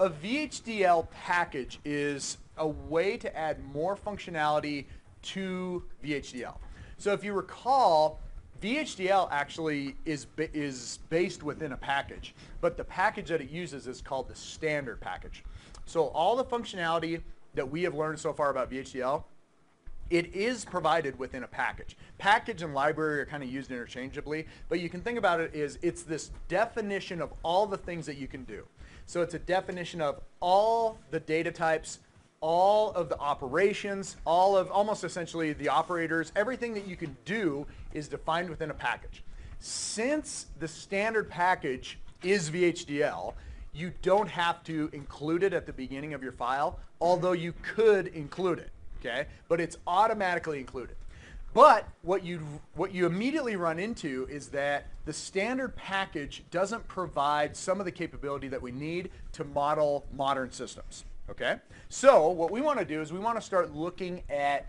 a VHDL package is a way to add more functionality to VHDL. So if you recall, VHDL actually is based within a package, but the package that it uses is called the standard package. So all the functionality that we have learned so far about VHDL, it is provided within a package. Package and library are kind of used interchangeably, but you can think about it as it's this definition of all the things that you can do. So it's a definition of all the data types, all of the operations, all of almost essentially the operators, everything that you can do is defined within a package. Since the standard package is VHDL, you don't have to include it at the beginning of your file, although you could include it, okay? But it's automatically included. But what you immediately run into is that the standard package doesn't provide some of the capability that we need to model modern systems. Okay? So what we want to do is we want to start looking at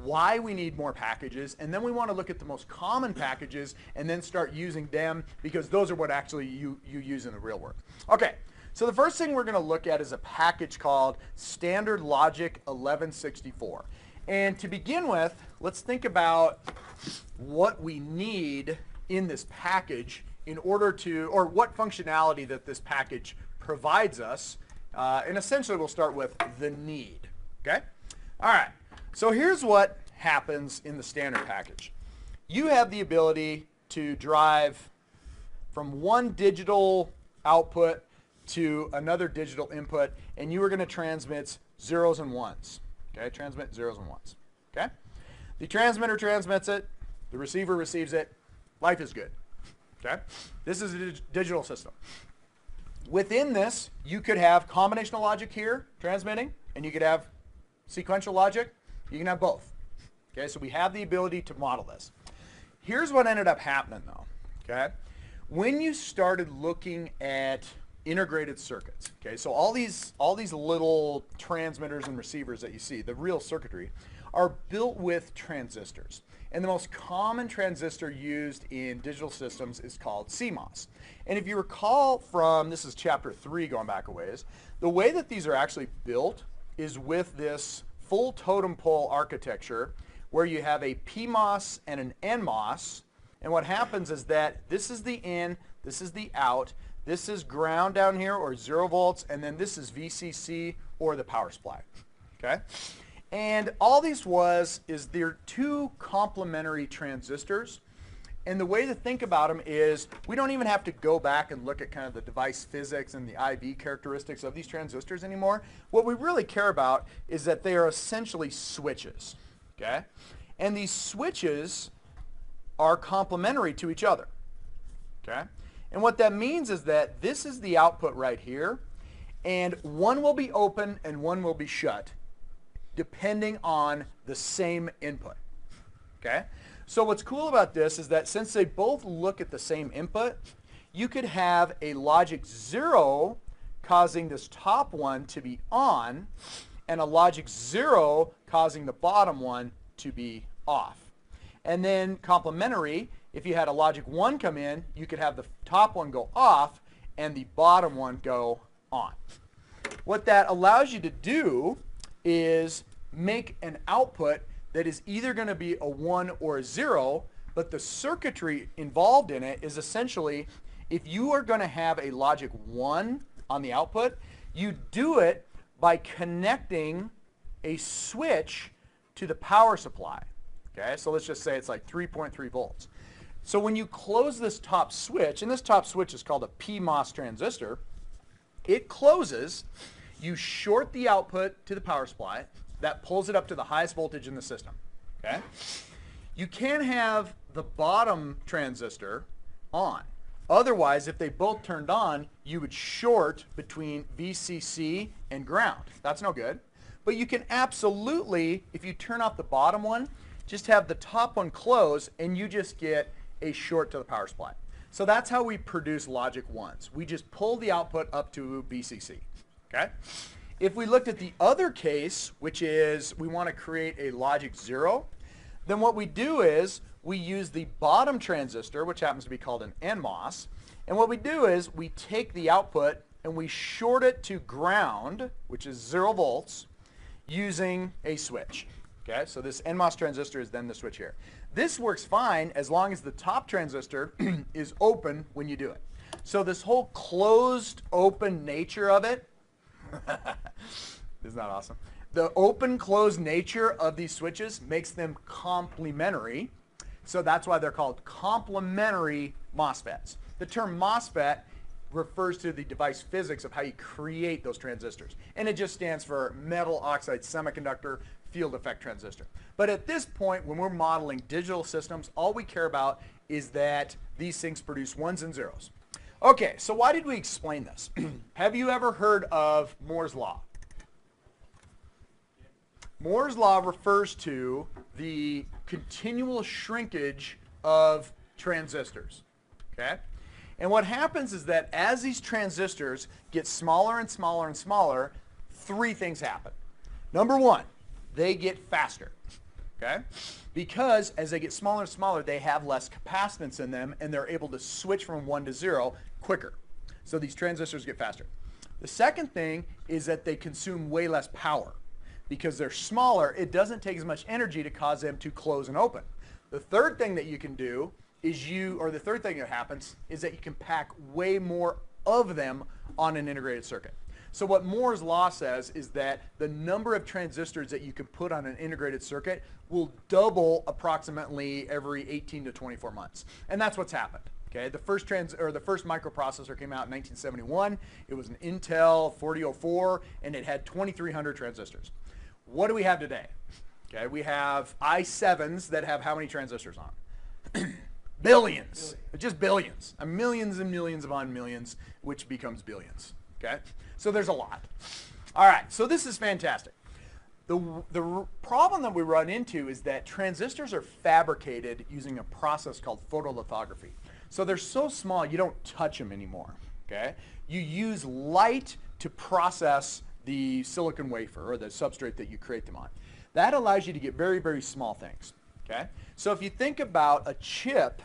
why we need more packages, and then we want to look at the most common packages and then start using them because those are what actually you use in the real world. Okay, so the first thing we're going to look at is a package called Standard Logic 1164. And to begin with, let's think about what we need in this package in order to, or what functionality that this package provides us. And essentially, we'll start with the need, okay? All right, so here's what happens in the standard package. You have the ability to drive from one digital output to another digital input, and you are going to transmit zeros and ones, okay? Transmit zeros and ones, okay? The transmitter transmits it, the receiver receives it, life is good, okay? This is a digital system. Within this, you could have combinational logic here, transmitting, and you could have sequential logic. You can have both. Okay, so we have the ability to model this. Here's what ended up happening, though. Okay, when you started looking at integrated circuits, okay, so all these little transmitters and receivers that you see, the real circuitry, are built with transistors. And the most common transistor used in digital systems is called CMOS. And if you recall from, this is chapter 3 going back a ways, the way that these are actually built is with this full totem pole architecture where you have a PMOS and an NMOS. And what happens is that this is the in, this is the out, this is ground down here or 0 volts, and then this is VCC or the power supply. Okay? And all these is they're two complementary transistors. And the way to think about them is we don't even have to go back and look at kind of the device physics and the IV characteristics of these transistors anymore. What we really care about is that they are essentially switches. Okay? And these switches are complementary to each other. Okay? And what that means is that this is the output right here, and one will be open and one will be shut, depending on the same input, okay? So what's cool about this is that since they both look at the same input, you could have a logic 0 causing this top one to be on, and a logic 0 causing the bottom one to be off. And then complementary, if you had a logic 1 come in, you could have the top one go off and the bottom one go on. What that allows you to do is make an output that is either going to be a 1 or a 0, but the circuitry involved in it is essentially, if you are going to have a logic 1 on the output, you do it by connecting a switch to the power supply. Okay, so let's just say it's like 3.3 volts. So when you close this top switch, and this top switch is called a PMOS transistor, it closes, you short the output to the power supply, that pulls it up to the highest voltage in the system. Okay? You can't have the bottom transistor on. Otherwise, if they both turned on, you would short between VCC and ground. That's no good. But you can absolutely, if you turn off the bottom one, just have the top one close and you just get a short to the power supply. So that's how we produce logic 1s. We just pull the output up to VCC. Okay? If we looked at the other case, which is we want to create a logic 0, then what we do is we use the bottom transistor, which happens to be called an NMOS, and what we do is we take the output and we short it to ground, which is 0 volts, using a switch. Okay, so this NMOS transistor is then the switch here. This works fine as long as the top transistor is open when you do it. So this whole closed, open nature of it, isn't that awesome? The open-closed nature of these switches makes them complementary. So that's why they're called complementary MOSFETs. The term MOSFET refers to the device physics of how you create those transistors. And it just stands for metal oxide semiconductor field effect transistor. But at this point, when we're modeling digital systems, all we care about is that these things produce ones and zeros. Okay, so why did we explain this? Have you ever heard of Moore's Law? Moore's Law refers to the continual shrinkage of transistors. Okay? And what happens is that as these transistors get smaller and smaller and smaller, 3 things happen. Number 1, they get faster. Okay? Because as they get smaller and smaller, they have less capacitance in them, and they're able to switch from 1 to 0 quicker. So these transistors get faster. The second thing is that they consume way less power. Because they're smaller, it doesn't take as much energy to cause them to close and open. The third thing that you can do is the third thing that happens is that you can pack way more of them on an integrated circuit. So what Moore's Law says is that the number of transistors that you can put on an integrated circuit will double approximately every 18 to 24 months. And that's what's happened. Okay, the first microprocessor came out in 1971. It was an Intel 4004, and it had 2,300 transistors. What do we have today? Okay, we have i7s that have how many transistors on? Billions. Just billions. Millions and millions upon millions, which becomes billions. Okay, so there's a lot. All right, so this is fantastic. The problem that we run into is that transistors are fabricated using a process called photolithography. So they're so small you don't touch them anymore. Okay, you use light to process the silicon wafer or the substrate that you create them on. That allows you to get very, very small things. Okay, so if you think about a chip,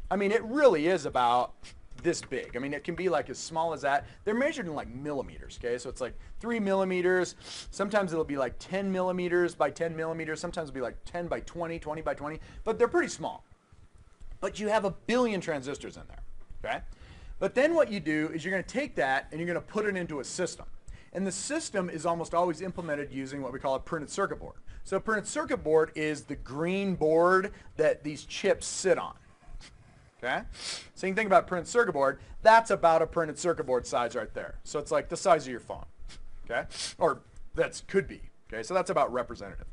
I mean, it really is about this big. I mean, it can be like as small as that. They're measured in like millimeters. Okay, so it's like 3 millimeters. Sometimes it'll be like 10 millimeters by 10 millimeters. Sometimes it'll be like 10 by 20, 20 by 20. But they're pretty small. But you have a billion transistors in there. Okay, but then what you do is you're going to take that and you're going to put it into a system. And the system is almost always implemented using what we call a printed circuit board. So a printed circuit board is the green board that these chips sit on. Okay? So you can think about printed circuit board. That's about a printed circuit board size right there. So it's like the size of your phone. Okay? Or that could be. Okay? So that's about representative.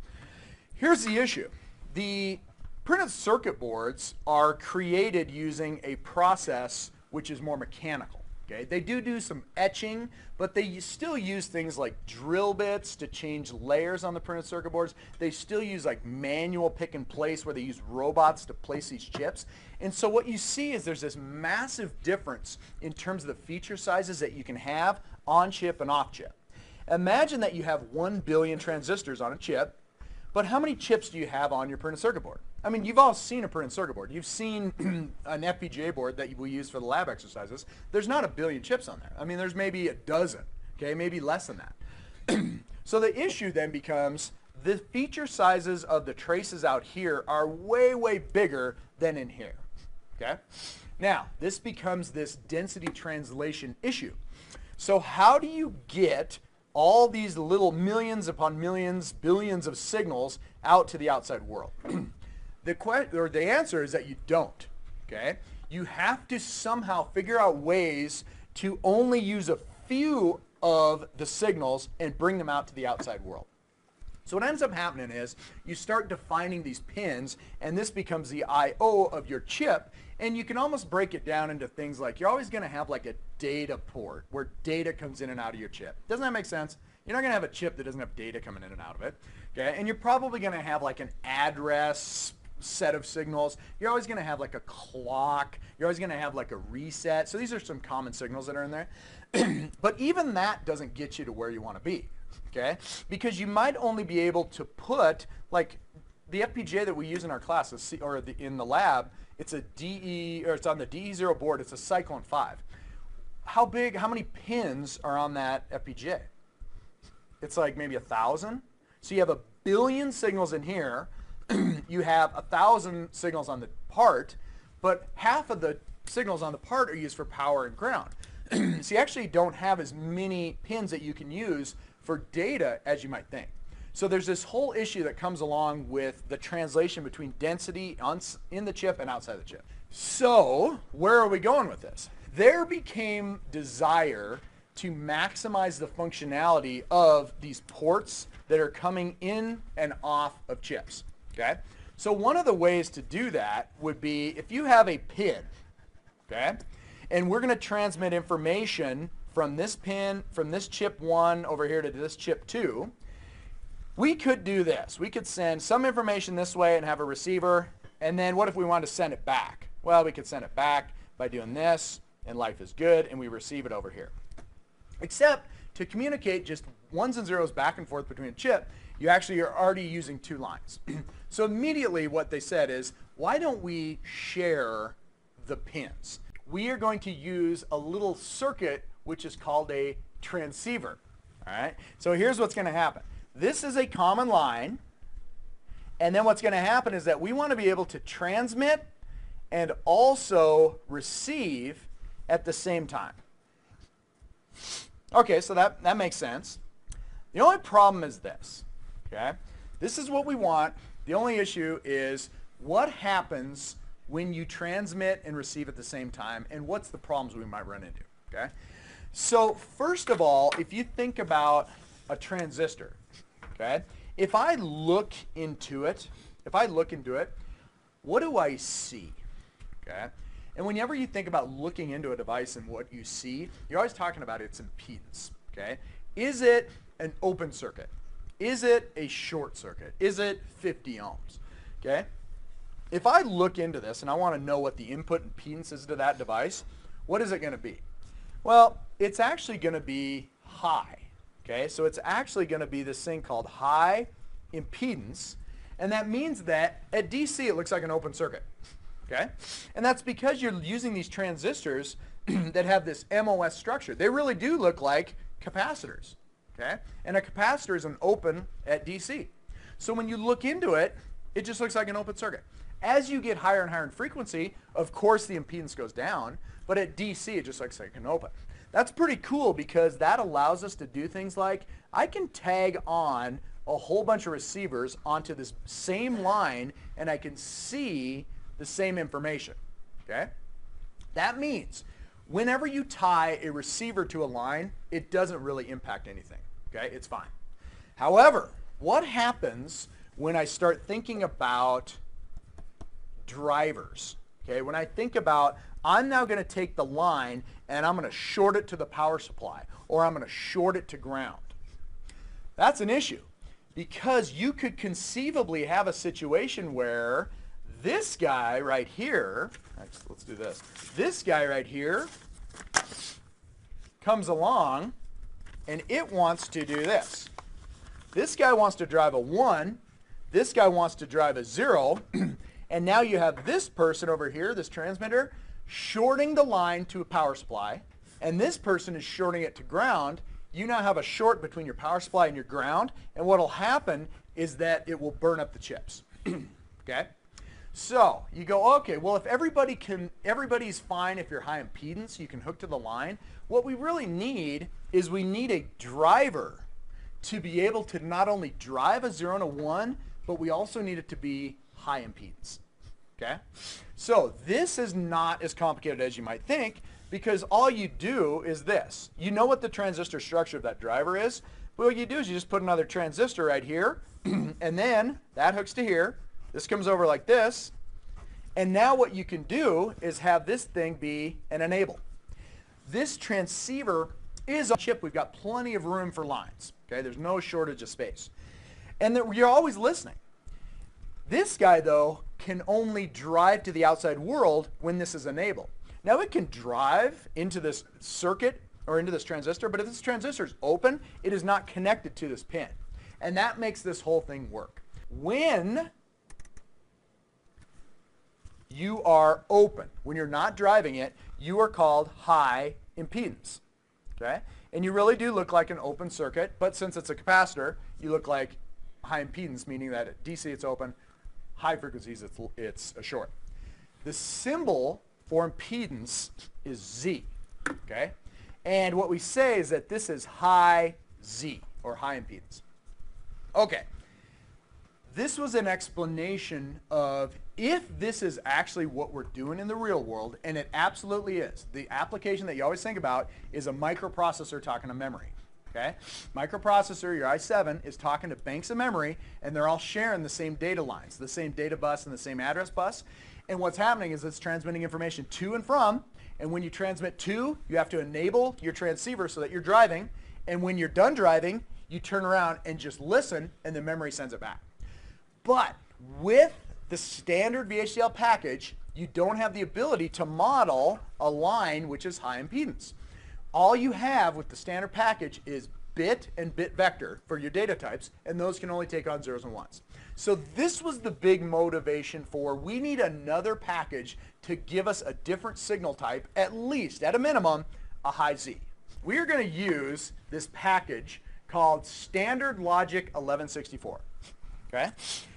Here's the issue. The printed circuit boards are created using a process which is more mechanical. Okay? They do some etching, but they still use things like drill bits to change layers on the printed circuit boards. They still use like manual pick and place where they use robots to place these chips. And so what you see is there's this massive difference in terms of the feature sizes that you can have on chip and off chip. Imagine that you have 1 billion transistors on a chip, but how many chips do you have on your printed circuit board? I mean, you've all seen a printed circuit board. You've seen an FPGA board that we use for the lab exercises. There's not a billion chips on there. I mean, there's maybe a dozen, okay, maybe less than that. So the issue then becomes the feature sizes of the traces out here are way, way bigger than in here, okay? Now, this becomes this density translation issue. So how do you get all these little millions upon millions, billions of signals out to the outside world? The answer is that you don't, okay? You have to somehow figure out ways to only use a few of the signals and bring them out to the outside world. So what ends up happening is you start defining these pins, and this becomes the I/O of your chip, and you can almost break it down into things like you're always going to have like a data port where data comes in and out of your chip. Doesn't that make sense? You're not going to have a chip that doesn't have data coming in and out of it, okay? And you're probably going to have like an address set of signals. You're always going to have like a clock. You're always going to have like a reset. So these are some common signals that are in there. But even that doesn't get you to where you want to be, okay? Because you might only be able to put, like the FPGA that we use in our classes, in the lab, it's a DE, or it's on the DE0 board. It's a Cyclone 5. how many pins are on that FPGA? It's like maybe 1,000. So you have 1 billion signals in here. You have 1,000 signals on the part, but half of the signals on the part are used for power and ground. So you actually don't have as many pins that you can use for data as you might think. So there's this whole issue that comes along with the translation between density in the chip and outside the chip. So where are we going with this? There became desire to maximize the functionality of these ports that are coming in and off of chips. Okay? So one of the ways to do that would be if you have a pin, okay, and we're going to transmit information from this pin, from this chip 1 over here to this chip 2, we could do this. We could send some information this way and have a receiver, and then what if we wanted to send it back? Well, we could send it back by doing this, and life is good, and we receive it over here. Except to communicate just ones and zeros back and forth between a chip, you actually are already using 2 lines. So immediately what they said is, why don't we share the pins? We are going to use a little circuit which is called a transceiver. All right? So here's what's going to happen. This is a common line, and then what's going to happen is that we want to be able to transmit and also receive at the same time. Okay, so that makes sense. The only problem is this, okay? This is what we want. The only issue is what happens when you transmit and receive at the same time, and what's the problems we might run into, okay? So first of all, if you think about a transistor, okay? If I look into it, what do I see, okay? And whenever you think about looking into a device and what you see, you're always talking about its impedance, okay? Is it an open circuit? Is it a short circuit? Is it 50 ohms, okay? If I look into this and I want to know what the input impedance is to that device, what is it going to be? Well, it's actually going to be high, okay? So it's actually going to be this thing called high impedance, and that means that at DC it looks like an open circuit. Okay? And that's because you're using these transistors that have this MOS structure. They really do look like capacitors. Okay? And a capacitor is an open at DC. So when you look into it, it just looks like an open circuit. As you get higher and higher in frequency, of course the impedance goes down, but at DC it just looks like an open. That's pretty cool because that allows us to do things like I can tag on a whole bunch of receivers onto this same line and I can see the same information, okay? That means whenever you tie a receiver to a line, it doesn't really impact anything, okay? It's fine. However, what happens when I start thinking about drivers, okay? When I think about I'm now going to take the line and I'm going to short it to the power supply or I'm going to short it to ground. That's an issue because you could conceivably have a situation where this guy right here, actually, let's do this. This guy right here comes along and it wants to do this. This guy wants to drive a 1. This guy wants to drive a 0. And now you have this person over here, this transmitter, shorting the line to a power supply. And this person is shorting it to ground. You now have a short between your power supply and your ground. And what will happen is that it will burn up the chips. Okay? So you go, okay, well, if everybody's fine if you're high impedance, you can hook to the line. What we really need is we need a driver to be able to not only drive a 0 and a 1, but we also need it to be high impedance. Okay? So this is not as complicated as you might think because all you do is this. You know what the transistor structure of that driver is? But what you do is you just put another transistor right here, and then that hooks to here. This comes over like this, and now what you can do is have this thing be an enable. This transceiver is a chip. We've got plenty of room for lines. Okay, there's no shortage of space. And you're always listening. This guy, though, can only drive to the outside world when this is enabled. Now it can drive into this circuit or into this transistor, but if this transistor is open, it is not connected to this pin. And that makes this whole thing work. When you are open, when you're not driving it, you are called high impedance. Okay? And you really do look like an open circuit, but since it's a capacitor, you look like high impedance, meaning that at DC it's open, high frequencies it's a short. The symbol for impedance is Z. Okay? And what we say is that this is high Z, or high impedance. Okay. This was an explanation of if this is actually what we're doing in the real world, and it absolutely is. The application that you always think about is a microprocessor talking to memory. Okay? Microprocessor, your i7, is talking to banks of memory, and they're all sharing the same data lines, the same data bus and the same address bus. And what's happening is it's transmitting information to and from, and when you transmit to, you have to enable your transceiver so that you're driving, and when you're done driving, you turn around and just listen, and the memory sends it back. But with the standard VHDL package, you don't have the ability to model a line which is high impedance. All you have with the standard package is bit and bit vector for your data types, and those can only take on zeros and ones. So this was the big motivation for we need another package to give us a different signal type, at least, at a minimum, a high Z. We are going to use this package called Standard Logic 1164. Okay?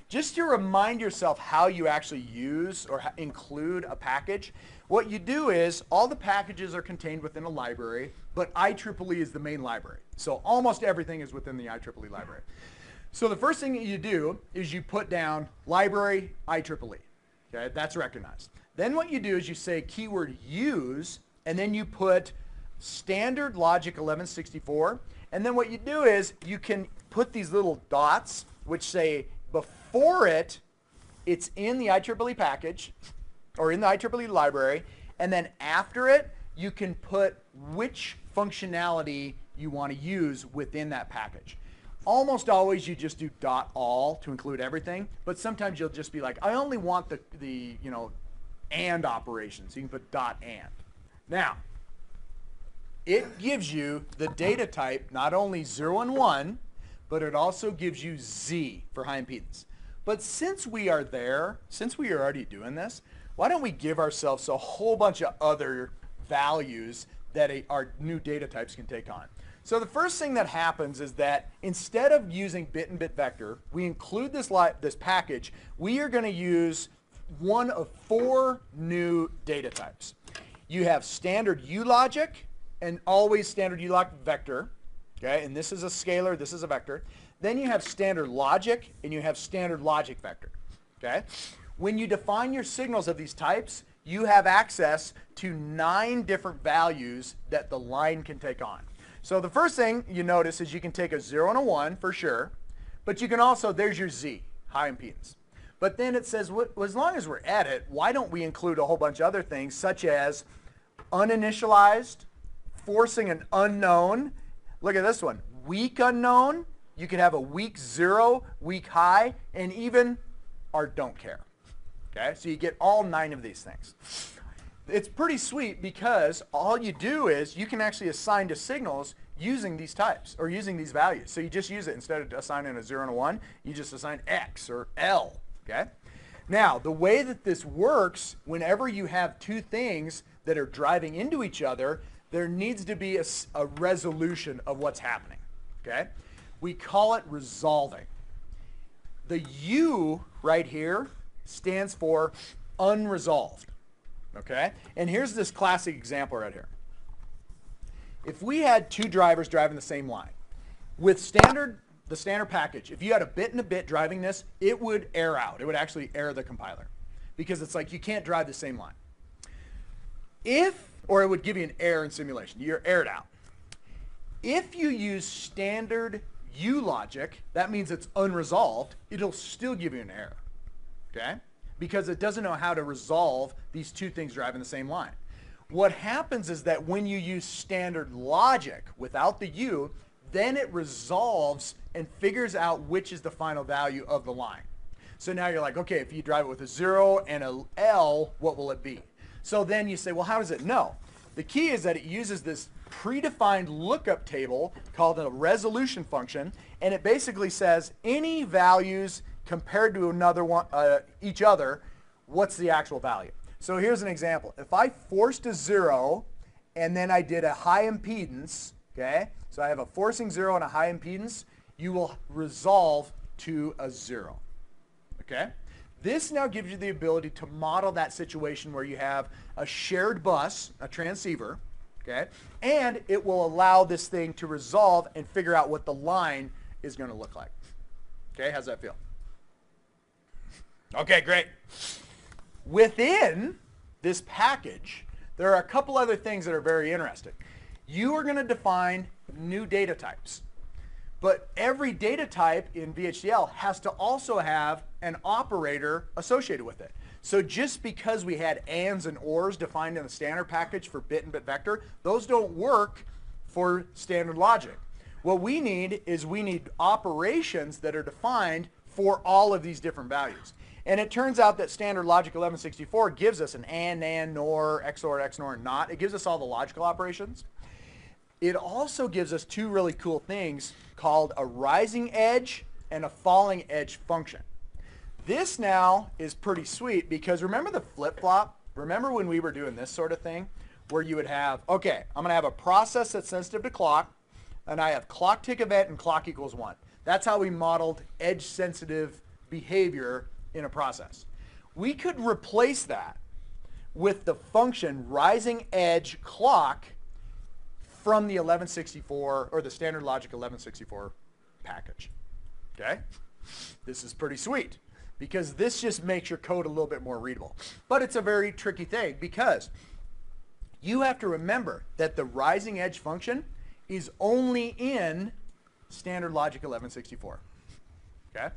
Just to remind yourself how you actually use or include a package, what you do is all the packages are contained within a library, but IEEE is the main library. So almost everything is within the IEEE library. So the first thing that you do is you put down library IEEE. Okay, that's recognized. Then what you do is you say keyword use, and then you put Standard Logic 1164. And then what you do is you can put these little dots which say before it's in the IEEE package or in the IEEE library, and then after it, you can put which functionality you want to use within that package. Almost always you just do .all to include everything, but sometimes you'll just be like, I only want the AND operation, so you can put .and. Now, it gives you the data type not only 0 and 1, but it also gives you Z for high impedance. But since we are there, since we are already doing this, why don't we give ourselves a whole bunch of other values that our new data types can take on. So the first thing that happens is that instead of using bit and bit vector, we include this package. We are going to use one of 4 new data types. You have standard U logic and always standard U logic vector. Okay, and this is a scalar, this is a vector. Then you have standard logic, and you have standard logic vector. Okay? When you define your signals of these types, you have access to 9 different values that the line can take on. So the first thing you notice is you can take a 0 and a 1 for sure, but you can also, there's your Z, high impedance. But then it says, well, as long as we're at it, why don't we include a whole bunch of other things, such as uninitialized, forcing an unknown. Look at this one. Weak unknown. You can have a weak 0, weak high, and even our don't care. Okay? So you get all 9 of these things. It's pretty sweet because all you do is you can actually assign to signals using these types or using these values. So you just use it instead of assigning a 0 and a 1, you just assign X or L. Okay? Now, the way that this works, whenever you have 2 things that are driving into each other, there needs to be a resolution of what's happening. Okay? We call it resolving. The U right here stands for unresolved. Okay? And here's this classic example right here. If we had 2 drivers driving the same line, with the standard package, if you had a bit and a bit driving this, it would err out. It would actually error the compiler because it's like you can't drive the same line. Or it would give you an error in simulation. You're errored out. If you use standard U logic, that means it's unresolved, it'll still give you an error. Okay? Because it doesn't know how to resolve these 2 things driving the same line. What happens is that when you use standard logic without the U, then it resolves and figures out which is the final value of the line. So now you're like, okay, if you drive it with a 0 and a L, what will it be? So then you say, well, how does it know? The key is that it uses this predefined lookup table called a resolution function, and it basically says any values compared to another one, each other, what's the actual value? So here's an example. If I forced a 0 and then I did a high impedance, okay? So I have a forcing 0 and a high impedance. You will resolve to a 0, okay? This now gives you the ability to model that situation where you have a shared bus, a transceiver, okay? And it will allow this thing to resolve and figure out what the line is going to look like. Okay, how's that feel? Okay, great. Within this package, there are a couple other things that are very interesting. You are going to define new data types. But every data type in VHDL has to also have an operator associated with it. So just because we had ands and ors defined in the standard package for bit and bit vector, those don't work for standard logic. What we need is we need operations that are defined for all of these different values. And it turns out that standard logic 1164 gives us an AND, NAND, NOR, XOR, XNOR, NOT. It gives us all the logical operations. It also gives us two really cool things called a rising edge and a falling edge function. This now is pretty sweet because remember the flip-flop? Remember when we were doing this sort of thing where you would have, okay, I'm going to have a process that's sensitive to clock, and I have clock tick event and clock equals 1. That's how we modeled edge-sensitive behavior in a process. We could replace that with the function rising edge clock from the 1164 or the standard logic 1164 package. Okay? This is pretty sweet because this just makes your code a little bit more readable. But it's a very tricky thing because you have to remember that the rising edge function is only in standard logic 1164. Okay?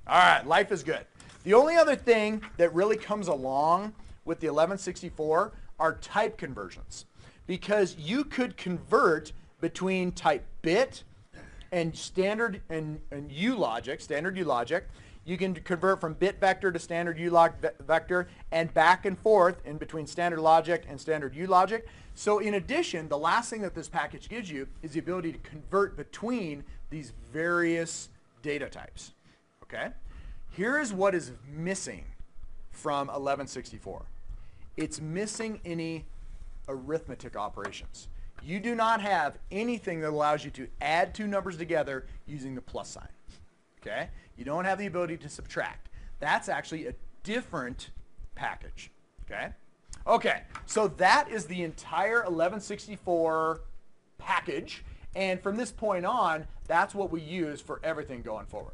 All right, life is good. The only other thing that really comes along with the 1164 are type conversions, because you could convert between type bit and standard and U logic, standard U logic. You can convert from bit vector to standard U vector and back and forth in between standard logic and standard U logic. So in addition, the last thing that this package gives you is the ability to convert between these various data types. Okay? Here is what is missing from 1164. It's missing any arithmetic operations. You do not have anything that allows you to add two numbers together using the plus sign. Okay? You don't have the ability to subtract. That's actually a different package. Okay? Okay, so that is the entire 1164 package, and from this point on, that's what we use for everything going forward.